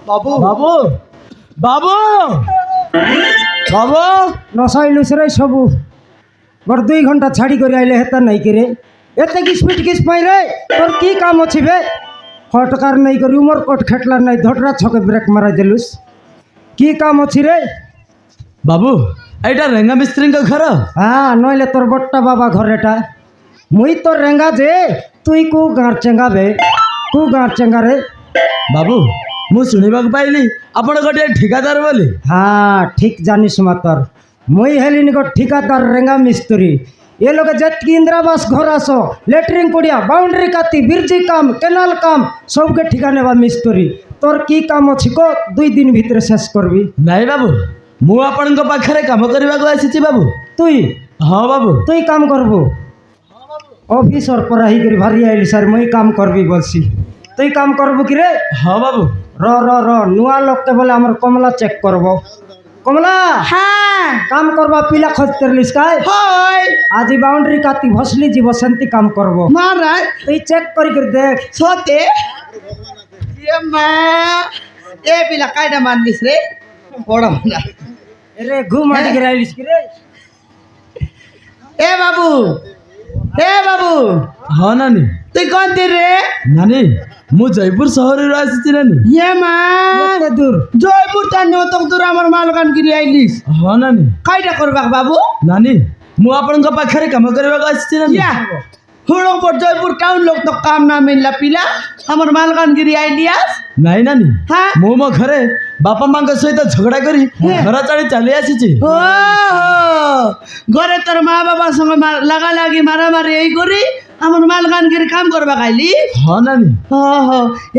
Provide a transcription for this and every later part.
বাবু বাবু বাবু বাবু নসাইলুস রে সবু বড় 2 ঘন্টা ছাড়ি করে আইলে হেতা নাই করে এতে কি স্পিড কিস পাই রে তোর কি কাম ଅଛି বে হটকার নাই করি উমর কোট খেটলার নাই ধটরা ছকে ব্রেক মারাই দেলুস কি কাম ଅଛି রে বাবু এইটা রেঙ্গা মিস্ত্রিଙ୍କ ঘর হ্যাঁ নইলে তোর বট্টা বাবা ঘরেটা মুই তোর রেঙ্গা যে তুই কু গাঁর চেঙ্গা বে কু গাঁর চেঙ্গা রে বাবু ମୁଁ ଶୁଣିବାକୁ ପାଇଲି ଆପଣ ଗୋଟିଏ ଠିକାଦାର ବୋଲି। হ্যাঁ ঠিক জানিস মাতর মুই হেলিনি গো ঠিকাদার রেঙ্গা মিস্ত্রি এ লোকে যেতকি ইন্দিরাবাস ঘর আস লেটরিং পড়িয়া বাউন্ডারি কাতি বিরজি কাম কেনাল কাম সবকে ঠিকা নেবা মিস্ত্রি তোর কি কাম ଅଛି কো 2 দিন ভিতরে শেষ করবি ନାଇଁ ବାବୁ ମୁଁ ଆପଣଙ୍କ ପାଖରେ କାମ କରିବାକୁ ଆସିଛି ବାବୁ। তুই ହଁ বাবু তুই কাম করবো অফিসর পড়াই করে ভারি আইলি স্যার মুই কাম করবি বলছি তুই কাম করবো কি রে ହଁ বাবু র নুয়া লোককে বলে আমার কমলা চেক করব কমলা হ্যাঁ কাম করবা পিলা খোঁজতে লিস কাই হয় আজি বাউন্ডারি কাতি ভসলি জীব সেন্তি কাম করব মহারাজ তুই চেক করি করে দেখ সতে এ মা এ পিলা কায়দা মানলিস রে বড় না রে ঘুম আটি করে আইলিস কি রে এ বাবু ହଁ ନାନୀ তুই কোন দিন রে ନାନୀ ମୁଁ ଜୟପୁର ସହରରୁ ଆସିଛି ନାନୀ। এ মা এত দূর জয়পুর তার নতক দূর আমার মালকানগিরি আইলিস ହଁ ନାନୀ কায়দা করবা বাবু ନାନୀ ମୁଁ ଆପଣଙ୍କ ପାଖରେ କାମ କରିବାକୁ ଆସିଛି ନାନୀ। ইয়া হুড়ং পর জয়পুর টাউন লোক তো কাম না মিললা পিলা আমার মালকানগিরি আইলিয়াস ନାଇଁ ନାନୀ হ্যাঁ ମୁଁ ମୋ ଘରେ ବାପା ମାଙ୍କ ସହିତ ଝଗଡ଼ା କରି ଘର ଛାଡ଼ି ଚାଲି ଆସିଛି। ও ঘরে তোর মা বাবার সঙ্গে লাগালাগি মারামারি এই করি আমার মালকানগিরি কাম করবা খাইলি ହଁ ନାନୀ ও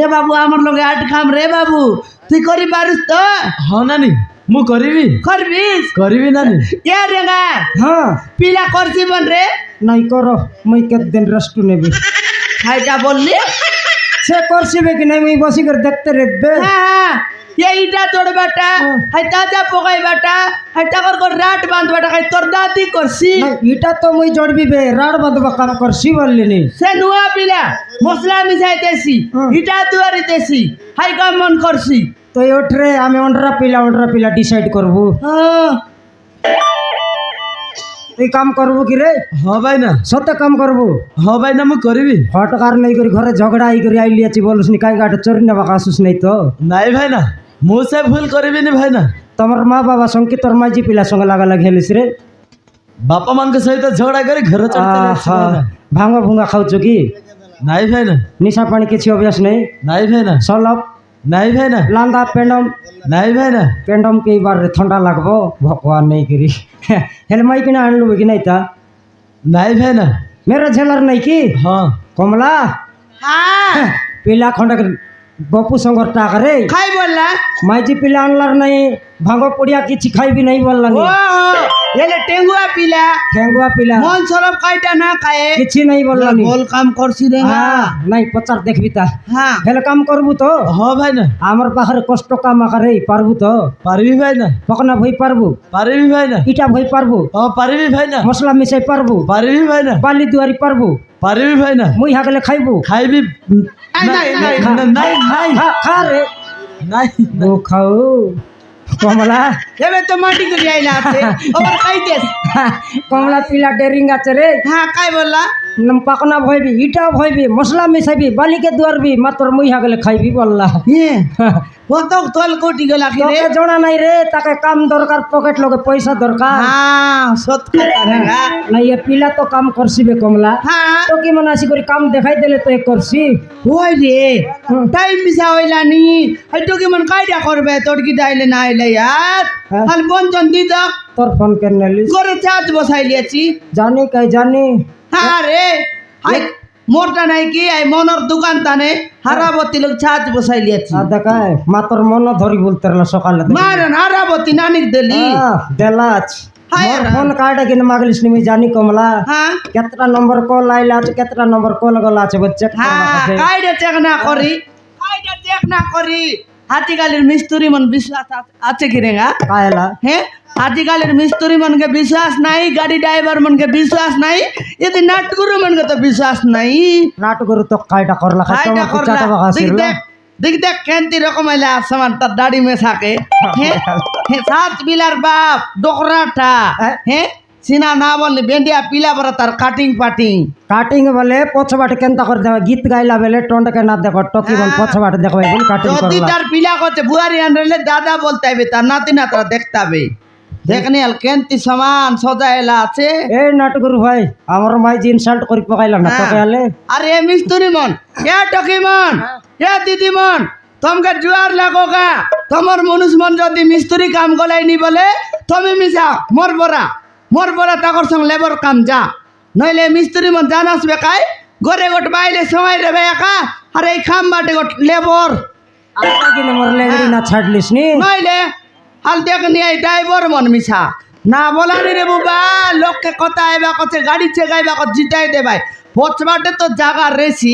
এ বাবু আমার লগে আট খাম রে বাবু তুই করি পারিস তো ହଁ ନାନୀ ମୁଁ କରିବି করবিস କରିବି ନାନୀ। এ রেগা হ্যাঁ পিলা করছি বন রে নাই কর মুই কেত দিন রেস্ট নেবি খাইটা বললি সে করছিবে কি নাই মুই বসি করে দেখতে রেখবে হ্যাঁ এইটা তোর বেটা হাই তাজা পোকাই বেটা হাই টাকর কর রাট বাঁধ বেটা খাই তোর দাদি করছি ইটা তো মুই জড়বি বে রাড বাঁধবা কাম করছি বললিনি সে নুয়া পিলা মশলা মিশাইতেছি ইটা দুয়ারিতেছি হাই কাম মন করছি তুই ওঠ রে আমি অন্ডরা পিলা ডিসাইড করবো তুই কাম করবো কি রে ହଁ ଭାଇନା সত্য কাম করবো ହଁ ভাইନା ମୁଁ କରିବି। হটকার নেই করে ঘরে ঝগড়া আই করে আইলি আছি বলুস নি কাই গাটে চোরি নেবা আসুস নাই তো ନାଇଁ ଭାଇନା ମୁଁ ସେ ଭୁଲ କରିବିନି ଭାଇନା। তোমার মা বাবা সঙ্গে তোর মাঝি পিলা সঙ্গে লাগালাগি হেলিস রে ବାପା ମାଙ୍କ ସହିତ ଝଗଡ଼ା କରି ଘର ଛାଡ଼ି ଚାଲି ଆସିଛି ଭାଇନା। ভাঙ ভুঙ্গা খাওছো কি ନାଇଁ ଭାଇନା নিশা পানি কিছু অভ্যাস নেই ନାଇଁ ଭାଇନା সলপ ନାଇଁ ଭାଇନା লান্দা পেন্ডম ନାଇଁ ଭାଇନା পেন্ডম কে বার ঠান্ডা লাগবো ভগবান নেই করি হেলে মাই কিনা আনলু কি নাই তা ନାଇଁ ଭାଇନା মেরা ঝেলার নাই কি ହଁ কমলা হ্যাঁ পিলা খন্ডা বপু সঙ্গর টাকা রে খাই বললা মাইজি পিলা আনলার নাই ভাঙ পড়িয়া কিছু খাইবি নাই বললানি ও এলে টেঙ্গুয়া পিলা ঠেঙ্গুয়া পিলা মন সরব কাইটা না খায়ে কিছু নাই বললানি বল কাম করছি রে হ্যাঁ নাই পচার দেখবি তা হ্যাঁ হেলে কাম করবু তো ହଁ ଭାଇନା আমার পাহাড়ে কষ্ট কাম আকারে পারবু তো ପାରିବି ଭାଇନା পকনা ভই পারবু ପାରିବି ଭାଇନା ইটা ভই পারবু ହଁ ପାରିବି ଭାଇନା মশলা মিশাই পারবু ପାରିବି ଭାଇନା বালি দুয়ারি পারবু ପାରିବି ভাইনা মুই হাগলে খাইবু ଖାଇବି ନାଇଁ, ନାଇଁ, ନାଇଁ ନାଇଁ খা রে ନାଇଁ ও খাও কমলা এবে তো মাটি করে আইলা আছে ওর খাইতেস কমলা পিলা ডেরিং আছে রে হ্যাঁ কাই বললা পাকনা ভইবি ইটাও ভইবি মশলা মিশাইবি বালিকে দুয়ারবি মাত্র মুই হাগলে খাইবি বললা ইয়ে কত তল কোটি গলা কি রে তোকে জনা নাই রে তাকে কাম দরকার পকেট লগে পয়সা দরকার হ্যাঁ সত কথা রে না ইয়ে পিলা তো কাম করছিবে কমলা হ্যাঁ তো কি মনে আসি করে কাম দেখাই দিলে তো এ করছি ওই রে টাইম মিশা হইলা নি হয়তো কি মন কাইডা করবে তোর কি দাইলে না আইলে यार হ্যাঁ। হাল বঞ্চন দি দাও তোর ফোন কেন নিলিস করে চার্জ বসাই লিয়েছি জানি কাই জানি হ্যাঁ রে হাই মোরটা নাই কি এই মনর দোকান তানে হারাবতী লোক চার্জ বসাই লিয়েছি আর দেখায় মাতর মন ধরি বলতে রলা সকালে মারন হারাবতী নানিক দিলি দেলাচ হায় মোর রা। ফোন কার্ড কিনে মাগলিস নি জানি কমলা হ্যাঁ কেতটা নম্বর কল আইলা আছে কেতটা নম্বর কল গলা আছে বল চেক হ্যাঁ কাইডা চেক না করি কাইডা চেক না করি আজকালের মিস্ত্রি মন বিশ্বাস আছে কি রে গা কায়লা হ্যাঁ আজকালের মিস্ত্রি মনকে বিশ্বাস নাই গাড়ি ড্রাইভার মনকে বিশ্বাস নাই এতে নাটগুরু মনকে তো বিশ্বাস নাই নাট গরু তো কাইটা করলা খাই কাইডা তোমাকে করলা চাটা বাগা দেখ ছিল দেখ দেখ কেন্তি রকম আইলে আসমান তার দাড়ি মে থাকে হ্যাঁ সাত বিলার বাপ ডোকরাটা হ্যাঁ সিনা না বললে বেন্ডিয়া পিলা বড় তার কাটিং পাটিং কাটিং বলে পছবাট কেনতা করে দেবে গীত গাইলা বেলে টন্ডকে না দেখো টকি বল পছবাট দেখো বল কাটিং যদি করলা তার পিলা করতে বুয়ারি আনলে দাদা বলতে হবে তার নাতি নাতরা দেখতে হবে দেখনি আল কেন্তি সমান সজা এলা আছে এই নাটকুর ভাই আমার মাই যে ইনসাল্ট করি পকাইলা না তোকে আলে আরে এ মিস্তুরি মন এ টকি মন এ দিদি মন তোমাকে জুয়ার লাগোগা তোমার মনুষ মন যদি মিস্ত্রি কাম গলাইনি বলে তুমি মিশা মোর বরা তাকর সঙ্গে লেবর কাম যা নইলে মিস্ত্রি মন জানাস বেকাই ঘরে গোট বাইলে সময় দেবে একা আর এই খাম বাটে গোট লেবর আটা কিনে মোর লেগড়ি না ছাড়লিস নি নইলে হাল দেখ নিয়ে ড্রাইভার মন মিশা না বলানি রে বাবা লোককে কথা আইবা কথা গাড়ি চেগাইবা কথা জিতাই দেবাই পচবাটে তো জায়গা রেছি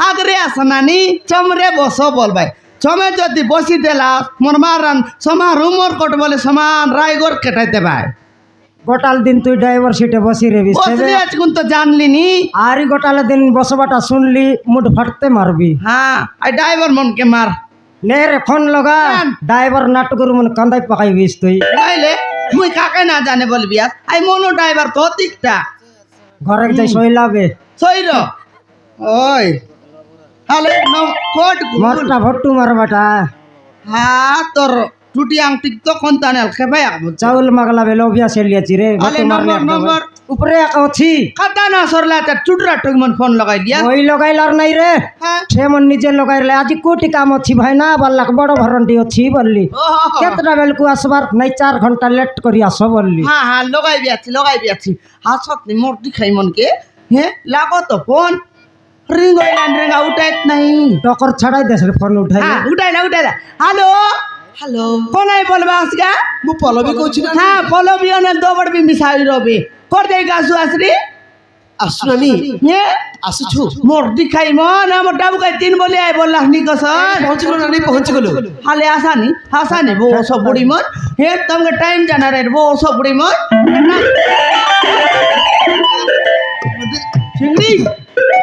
আগরে আসনানি চমরে বসো বলবাই চমে যদি বসি দেলা মোর মারান সমা রুমর কোট বলে সমান রায়গড় কেটাই দেবাই গোটাল দিন তুই ড্রাইভার সিটে বসি রে বসলি আজ কোন তো জানলি নি আরি গোটালে দিন বসবাটা শুনলি মুঠ ফাটতে মারবি হ্যাঁ আই ড্রাইভার মনকে মার নে রে ফোন লগা ড্রাইভার নাটকুর মন কান্দাই পাকাইবিস তুই নইলে মুই কাকে না জানে বলবি আই মনো ড্রাইভার তো দিকটা ঘরে যাই শৈলাবে সইর ওই হ্যালো কোট মস্তা ভট্টু মারবাটা হ্যাঁ তোর টুটি আংটি তো কোন তানেল খেপাই আকবো চাউল মাগলা বেলো অভ্যাস লিয়াছি রে আলে ভট্টু মারলে নম্বর উপরে এক অছি খাতা না সরলা তা চুটরা টকমন ফোন লাগাই দিয়া ওই লগাইলার নাই রে হ্যাঁ সে মন নিজে লগাইলে আজি কোটি কাম অছি ভাই না বললাক বড় ভরন্টি অছি বললি কেতটা বেলকু আসবার নাই 4 ঘন্টা লেট করি আসো বললি হ্যাঁ হ্যাঁ লগাই বিয়াছি হাসত নি মোর দিখাই মনকে হ্যাঁ লাগো তো ফোন রিং হইলান রেঙ্গা উঠাইত নাই টকর ছাড়াই দেশ রে ফোন উঠাই হ্যাঁ উঠাইলা হ্যালো হ্যালো কোনাই বলবা আসগা ମୁଁ ପଲବି କହୁଛି ନା হ্যাঁ পলবি অনেক দবড় বি মিশাই রবে কর দেই গাছু আসরি ଆସୁନାନି হ্যাঁ ଆସୁଛୁ মোর দিখাই মন আমার ডাবু কাই 3 বলি আই বললাস নি কসন ପହଞ୍ଚିଗଲୁ ନାନୀ ପହଞ୍ଚିଗଲୁ হালে হাসানি বো সব বুড়ি মন হে তোমাকে টাইম জানা রে বো সব বুড়ি মন চিংড়ি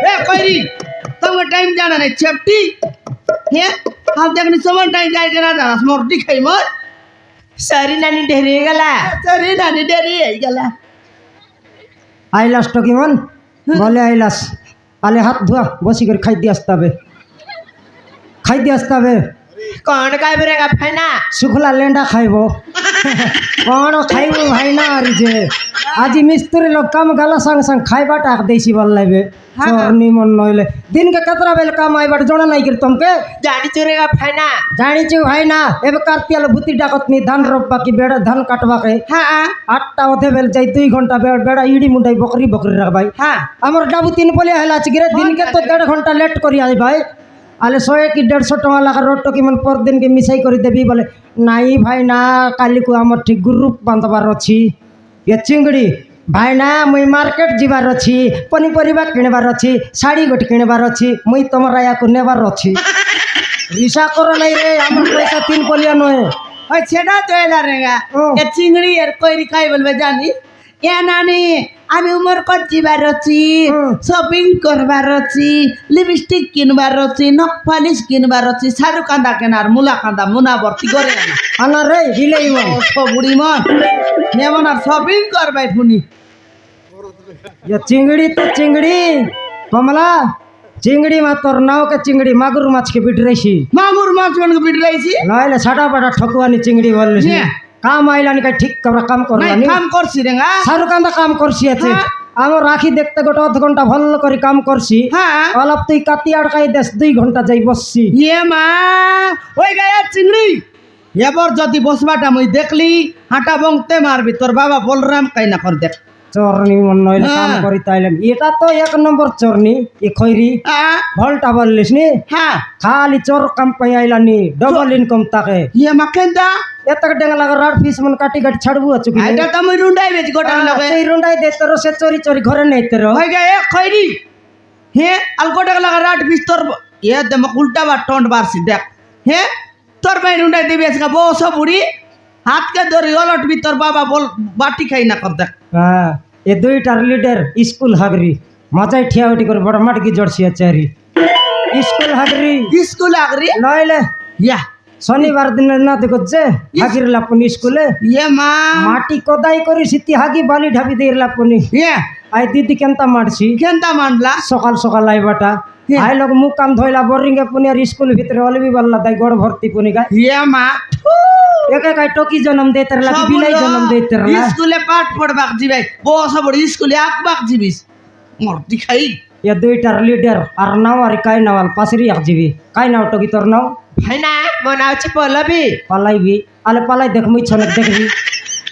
এ কইরি তোমাকে টাইম জানা রে চেপটি হে হাল দেখনি সমান টাইম যাই কেনা জানাস মোর দিখাই মন ସରି ନାନୀ ଡେରି ହେଇଗଲା সরি নানি দেরি হয়ে গেলা আইলাস টকি মন বলে আইলাস আলে হাত ধোয়া বসি করে খাই দিয়ে আসতে হবে କ'ଣ ଖାଇବୁ ରେ ଭାଇନା শুখলা লেন্ডা খাইব কোন খাইব ভাই না আর যে আজি মিস্ত্রি লোক কাম গালা সঙ্গ সঙ্গ খাইবাটা আক দেইছি বল লাইবে চরনি মন নইলে দিনকে কতরা বেল কাম আইবার জনা নাই কি তোমকে ଜାଣିଛୁ ରେ ଭାଇନା জানিছু ভাই না এবে কার্তিয়াল ভূতি ডাকত নি ধান রোপবা কি বেড়া ধান কাটবাকে হ্যাঁ 8টা অধে বেল যাই 2 ঘন্টা বেড়া ইডি মুন্ডাই বকরি রাখবাই হ্যাঁ আমার ডাবু 3 বলে হেলা আছে গিরে দিনকে তো 1.5 ঘন্টা লেট করি আই ভাই আলে 100 কি 150 টাকা লাগা রোড টকি মন পর দিন কে মিসাই করে দেবি বলে নাই ভাই না কালি কো আমার ঠিক গ্রুপ বাঁধবার অছি এ চিংড়ি ভাই না মুই মার্কেট যাবার অছি পনিপরিবা কিনবার অছি শাড়ি গোটি কিনবার অছি মুই তোমার আয়াকু নেবার অছি রিসা করো নাই রে আমার পয়সা 3 পলিয়া নয় ওই সেটা তো এলা রেঙ্গা এ চিংড়ি এর কইরি খাই বলবে জানি এ নানি আমি উমর কত যাবার অছি শপিং করবার অছি লিপস্টিক কিনবার অছি নখ পালিশ কিনবার অছি শাহরুখ কান্দা কেনার মুলা কান্দা মুনা ভর্তি করে আনা আনা রে দিলেই মন ও বুড়ি মন যেমন আর শপিং করবাই ফুনি ये चिंगड़ी तो चिंगड़ी कमला चिंगड़ी मा तोर नाव के चिंगड़ी मागुर माछ के बिट रही মাগুর মাছ মনকে বিটলাইছি लाइले छाटा पाटा ठकुआनी चिंगड़ी बोलली ये। काम आइलानी का ठीक कबरा काम নাই करलानी কাম করছি রেঙ্গা শাহরুখ খান কাম করছি আছে হ্যাঁ। আমার রাখি দেখতে গোটা 1 ঘন্টা ভালো করে কাম করছি হ্যাঁ অলপ তুই কাতি আড়কাই দেশ 2 ঘন্টা যাই বসছি ইয়ে মা ওই গায়া চিংড়ি এবার যদি বসবাটা মুই দেখলি হাঁটা বংতে মারবি তোর বাবা বলরাম কাই না কর দেখ চরনি মন নইলে কাম হ্যাঁ। করি তাইলেন এটা তো 1 নম্বর চরনি এ খইরি ভলটা বললিস নি হ্যাঁ খালি চোর কাম পাই আইলানি ডবল ইনকাম তাকে ইয়ে মাকেন্দা এতক ডেঙ্গা লাগা রাড পিস মন কাটি কাটি ছাড়বু আছু কি এটা তো মুই রুন্ডাই বেচ গোটা লগে এই রুন্ডাই দে তোর সে চোরি চোরি ঘরে নেই তোর হই গায় খইরি হে আল গোটা লাগা রাট বিস্তর এ দম উল্টা বা টন্ড বারছি দেখ হে তোর ভাই রুন্ডাই দিবি আজকে বস বুড়ি হাত কে ধরি অলট বি তোর বাবা বল বাটি খাই না কর দেখ হ্যাঁ এ দুইটার লিডার স্কুল হাগরি মাজাই ঠিয়া উঠি করে বড় মাটকি জড়ছি চারি স্কুল হাগরি স্কুল আগরি নইলে ইয়া শনিবার দিন না দেখছে হাগির লাপুনি স্কুলে ইয়ে মা মাটি কোদাই করি সিটি হাগি বালি ঢাবি দিয়ে লাপুনি ইয়ে আই দিদি কেনতা মারছি কেনতা মানলা সকাল সকাল আইবাটা হ্যাঁ। আই লোক মুখ কাম ধইলা বোরিং এ পুনি আর স্কুল ভিতরে অলবি বললা তাই গড় ভর্তি পুনি গায় ইয়ে মা একে কাই টকি জন্ম দে তার লাগি বিলাই জন্ম দে তার স্কুলে পাঠ পড়বাক যাবে বস বড় স্কুলে আকবাক যাবিস মরতি খাই এ দুইটার লিডার আর নাও আর কাই নাওয়াল পাশরি এক জিবি কাই নাও টকি তোর নাও ভাইনা মনে হচ্ছে পল্লবী পালাইবি আলে পালাই দেখ মুই ছনে দেখবি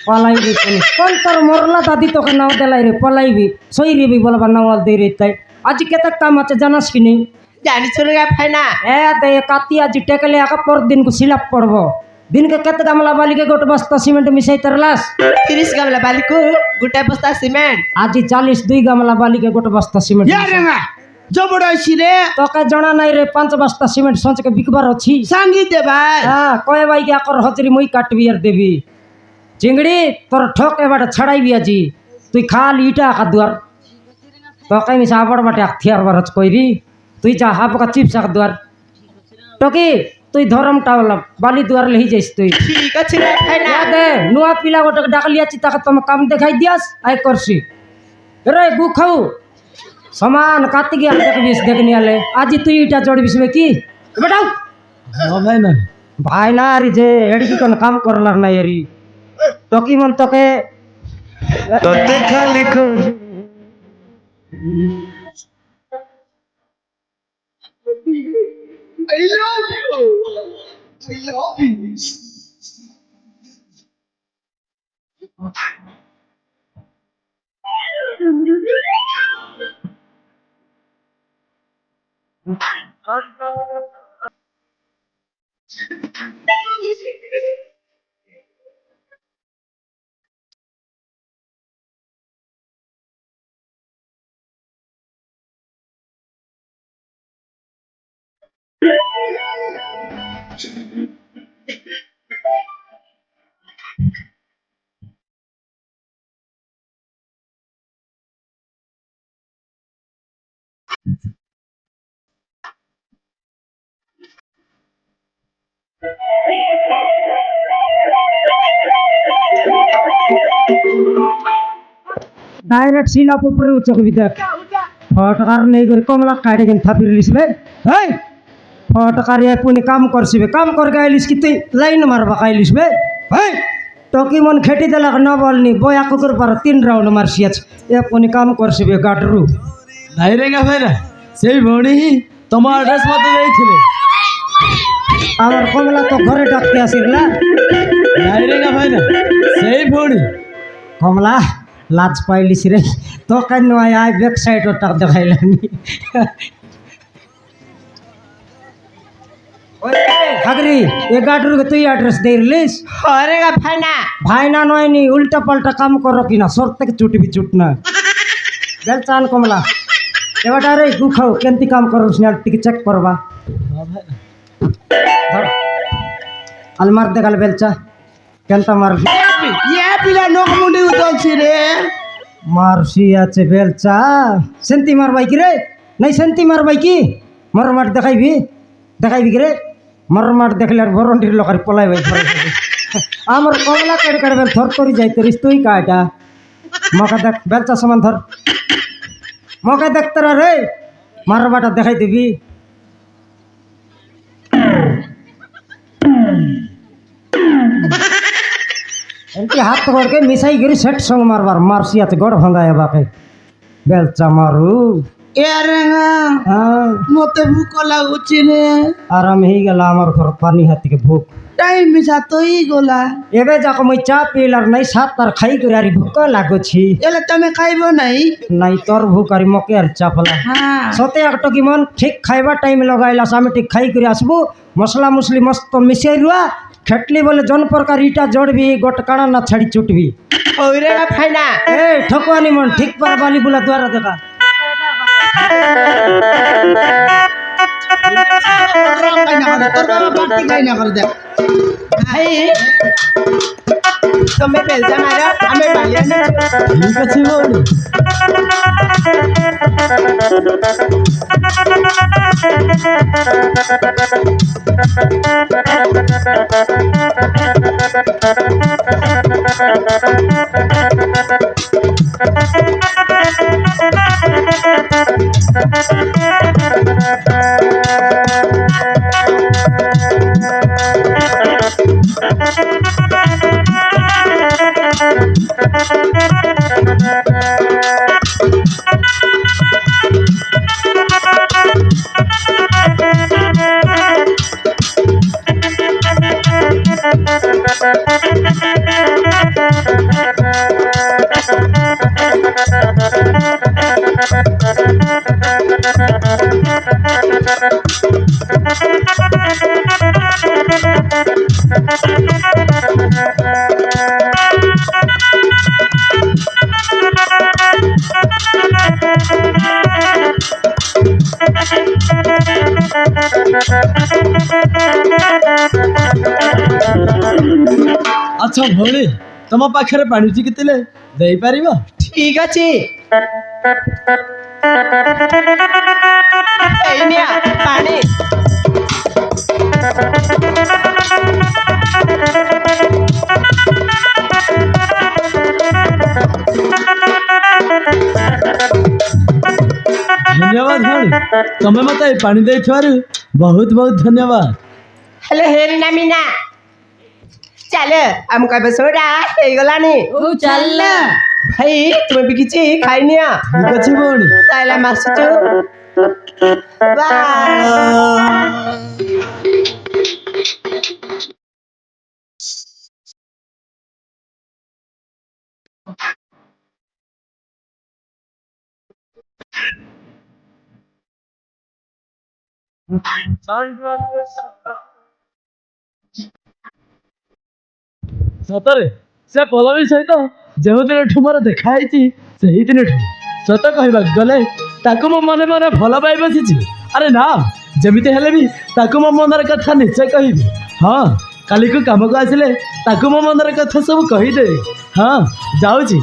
পালাইবি পুনি কোন তোর মরলা দাদি তোকে নাও দেলাই রে পালাইবি সই রেবি বলবা নাওয়াল দে রে তাই আজ কেতে কাম আছে জানাস কি নেই জানিছো রে ভাইনা এ দে কাতি আজ টেকলে একা পর দিন কো সিলাপ পড়ব दिन के केते गामला बाली के गोट बस्ता सीमेंट मिसाई तरलास 30 গামলা বালিকু গোটা বস্তা সিমেন্ট आज 40 2 गामला बाली के गोट बस्ता सीमेंट ইয়া রে মা জবড়াইছি রে তোকে জানা নাই রে 5 বস্তা সিমেন্ট সঞ্চ के बिकबार अछि সাঙ্গি দে ভাই हां কয় ভাই के আকর হজরি মই কাটবি আর দেবি চিংড়ি তোর ঠক এবারে ছড়াইবি আজি তুই খালি ইটা কা দুয়ার তোকে মিছা আবড় বাটে আখিয়ার বারচ কইরি তুই যা হাবকা চিপস কা দুয়ার টকি তুই ধরম টাওলা বালি দুয়ার লহি যাইস তুই ঠিক আছে রে ভাইনা দে নুয়া পিলা গোটে ডাকলি আছি তাকে তুমি কাম দেখাই দিয়াস আই করছি রে গু খাও সমান কাতি গিয়া দেখবিস দেখনি আলে আজি তুই এটা জড়বিস বে কি বেটাও হ্যাঁ ভাই না ভাই না রে যে এডি কোন কাম করলার নাই এরি টকি মন তোকে তোতে খালি ডাইরেক্ট সিলাপ উপরে উচকবি দেখ ফটকার নেই করে কমলা কাটে কেন থাপির লিসবে হেই ফটকার এ পুনি কাম করছিবে কাম কর গাইলিস কি তুই লাইন মারবা গাইলিসবে হেই টকি মন খেটি দেলাক না বলনি বয়া কুকুর পার 3 রাউন্ড মারছি আছে এ পুনি কাম করছিবে গাটরু নাই রে গা ভাই না সেই ভৌণী তোমার অ্যাড্রেস মতো দেইছিলে আমার কমলা তো ঘরে ডাকতে আসিরলা নাই রে গা ভাই না সেই ভৌণী কমলা লাজ পাইলিস রে তো কেন আয় ব্যাক সাইড ওটা দেখাইলানি হাগরি এ গাটরুকে তুই অ্যাড্রেস দেইলিস হরে গা ভাইনা ভাই না নয়নি উল্টা পাল্টা কাম করো কিনা সর থেকে চুটবি চুট না বেল চান কমলা এবার রে গু খাও কেমতি কাম করো স্নেল টিকে চেক করবা ধর আলমার দেখাল বেলচা কেনতা মারবি ইয়া পিলা নখ মুন্ডি উতলছি রে মারসি আছে বেলচা সেন্তি মারবাই কি রে নাই সেন্তি মারবাই কি মরমাট দেখাইবি দেখাইবি কি রে মরমাট দেখলে আর ভরন্টির লোকার পলাই ভাই আমার কমলা কেড়ে কেড়ে বেল থর করি যাই তোরিস তুই কাটা মকা দেখ বেলচা সমান ধর মকা দেখ তোরা রে মারবাটা দেখাই দিবি এমতি হাত করকে মিশাই গেরি সেট সঙ্গ মারবার মারসি আছে গড় ভাঙায় বাকে বেলচা মারু এ রেঙ্গা হ্যাঁ মতে ভুক লাগুছি রে আরাম হয়ে গেল আমার ঘর পানি হাতিকে ভুক টাইম মিশা তুই গোলা এবে যাক মই চা পিলার নাই সাত তার খাই করে আর ভুক লাগুছি এলে তুমি খাইব নাই নাই তোর ভুক আর মকে আর চাপলা হ্যাঁ সতে একটা কি মন ঠিক খাইবার টাইম লগাইলাস আমি ঠিক খাই করে আসবো মশলা মুসলি মস্ত মিশাই রুয়া খেটলি বলে জন প্রকার ইটা জড়বি গোট কানা না ছাড়ি চুটবি ওরে গা ভাইনা এ ঠকুয়ানি মন ঠিক পার বালি বুলা দ্বারা দেখা তোর বাবা বাড়তি খাই না করে দেখ ভাই তুমি বেলচা মারো আমি বালিয়া ঠিক আছে ভৌণী আচ্ছা ভଉଣୀ ତମ ପାଖରେ ପାଣି ଟିକେ ଥିଲେ ଦେଇପାରିବ? ଠିକ ଅଛି ଏଇ ନିଆ ପାଣି ଧନ୍ୟବାଦ ଭଉଣୀ, ତମେ ମତେ ଏ ପାଣି ଦେଇଥିବାରୁ ବହୁତ ବହୁତ ଧନ୍ୟବାଦ। ହେଲେ ହେରି ନା ମିନା ଚାଲ ଆମକୁ ଏବେ ସୋଡ଼ା ହେଇଗଲାଣି ଚାଲ ଭାଇ ତୁମେ ବି କିଛି ଖାଇନିଅ ଠିକ ଅଛି ଭଉଣୀ। ତାହେଲେ ଆମେ ଆସୁଛୁ ସତରେ ସେ ପଲବୀ ସହିତ ଯେଉଁଦିନଠୁ ମୋର ଦେଖା ହେଇଛି ସେହିଦିନଠୁ ସତ କହିବାକୁ ଗଲେ ତାକୁ ମୋ ମନେ ମନେ ଭଲ ପାଇ ବସିଛି। ଆରେ ନା, ଯେମିତି ହେଲେ ବି ତାକୁ ମୋ ମନର କଥା ନିଶ୍ଚୟ କହିବି। ହଁ, କାଲିକୁ କାମକୁ ଆସିଲେ ତାକୁ ମୋ ମନର କଥା ସବୁ କହିଦେବି। ହଁ, ଯାଉଛି।